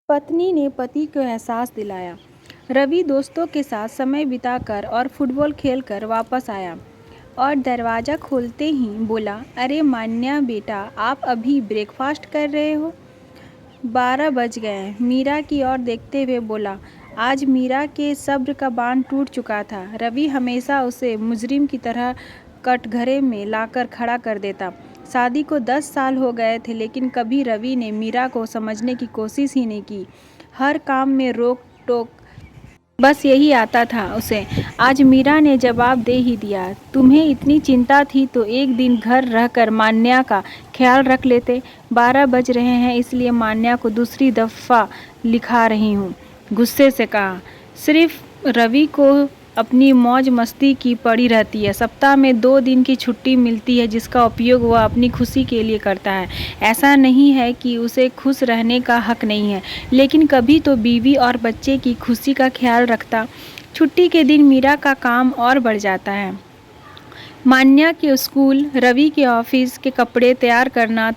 पत्नी ने पति को एहसास दिलाया। रवि दोस्तों के साथ समय बिताकर और फुटबॉल खेलकर वापस आया और दरवाज़ा खोलते ही बोला, अरे मान्या बेटा, आप अभी ब्रेकफास्ट कर रहे हो? 12 बज गए। मीरा की ओर देखते हुए बोला, आज मीरा के सब्र का बांध टूट चुका था। रवि हमेशा उसे मुजरिम की तरह कटघरे में लाकर खड़ा कर देता। शादी को 10 साल हो गए थे, लेकिन कभी रवि ने मीरा को समझने की कोशिश ही नहीं की। हर काम में रोक टोक, बस यही आता था उसे। आज मीरा ने जवाब दे ही दिया, तुम्हें इतनी चिंता थी तो एक दिन घर रहकर मान्या का ख्याल रख लेते। 12 बज रहे हैं, इसलिए मान्या को दूसरी दफ़ा लिखा रही हूँ, गुस्से से कहा। सिर्फ रवि को अपनी मौज मस्ती की पड़ी रहती है। सप्ताह में 2 दिन की छुट्टी मिलती है, जिसका उपयोग वह अपनी खुशी के लिए करता है। ऐसा नहीं है कि उसे खुश रहने का हक नहीं है, लेकिन कभी तो बीवी और बच्चे की खुशी का ख्याल रखता। छुट्टी के दिन मीरा का काम और बढ़ जाता है। मान्या के स्कूल, रवि के ऑफिस के कपड़े तैयार करना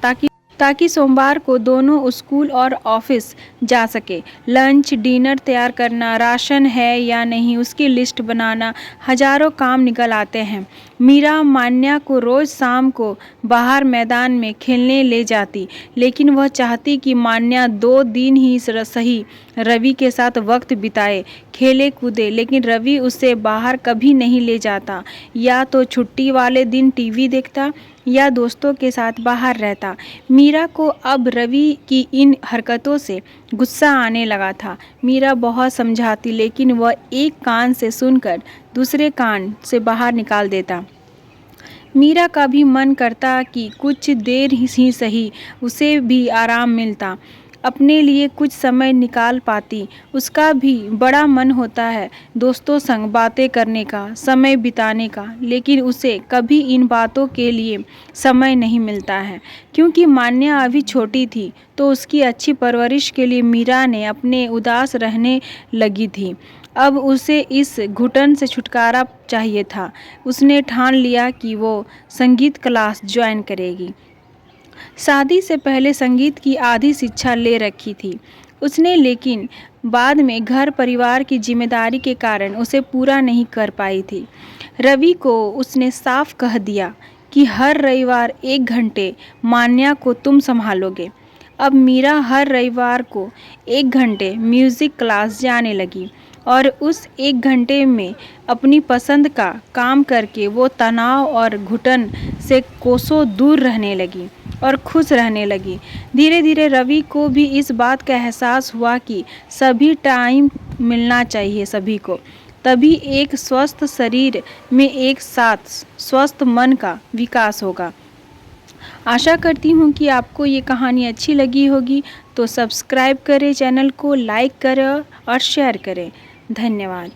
ताकि सोमवार को दोनों स्कूल और ऑफिस जा सके। लंच डिनर तैयार करना, राशन है या नहीं उसकी लिस्ट बनाना, हजारों काम निकल आते हैं। मीरा मान्या को रोज़ शाम को बाहर मैदान में खेलने ले जाती, लेकिन वह चाहती कि मान्या 2 दिन ही सही रवि के साथ वक्त बिताए, खेले कूदे। लेकिन रवि उसे बाहर कभी नहीं ले जाता। या तो छुट्टी वाले दिन टीवी देखता या दोस्तों के साथ बाहर रहता। मीरा को अब रवि की इन हरकतों से गुस्सा आने लगा था। मीरा बहुत समझाती, लेकिन वह एक कान से सुनकर दूसरे कान से बाहर निकाल देता। मीरा का भी मन करता कि कुछ देर ही सही उसे भी आराम मिलता, अपने लिए कुछ समय निकाल पाती। उसका भी बड़ा मन होता है दोस्तों संग बातें करने का, समय बिताने का, लेकिन उसे कभी इन बातों के लिए समय नहीं मिलता है। क्योंकि मान्या अभी छोटी थी, तो उसकी अच्छी परवरिश के लिए मीरा ने अपने उदास रहने लगी थी। अब उसे इस घुटन से छुटकारा चाहिए था। उसने ठान लिया कि वो संगीत क्लास ज्वाइन करेगी। शादी से पहले संगीत की आधी शिक्षा ले रखी थी उसने, लेकिन बाद में घर परिवार की जिम्मेदारी के कारण उसे पूरा नहीं कर पाई थी। रवि को उसने साफ कह दिया कि हर रविवार 1 घंटे मान्या को तुम संभालोगे। अब मीरा हर रविवार को 1 घंटे म्यूज़िक क्लास जाने लगी और उस 1 घंटे में अपनी पसंद का काम करके वो तनाव और घुटन से कोसों दूर रहने लगी और खुश रहने लगी। धीरे धीरे रवि को भी इस बात का एहसास हुआ कि सभी टाइम मिलना चाहिए सभी को, तभी एक स्वस्थ शरीर में एक साथ स्वस्थ मन का विकास होगा। आशा करती हूँ कि आपको ये कहानी अच्छी लगी होगी, तो सब्सक्राइब करें चैनल को, लाइक करें और शेयर करें। धन्यवाद।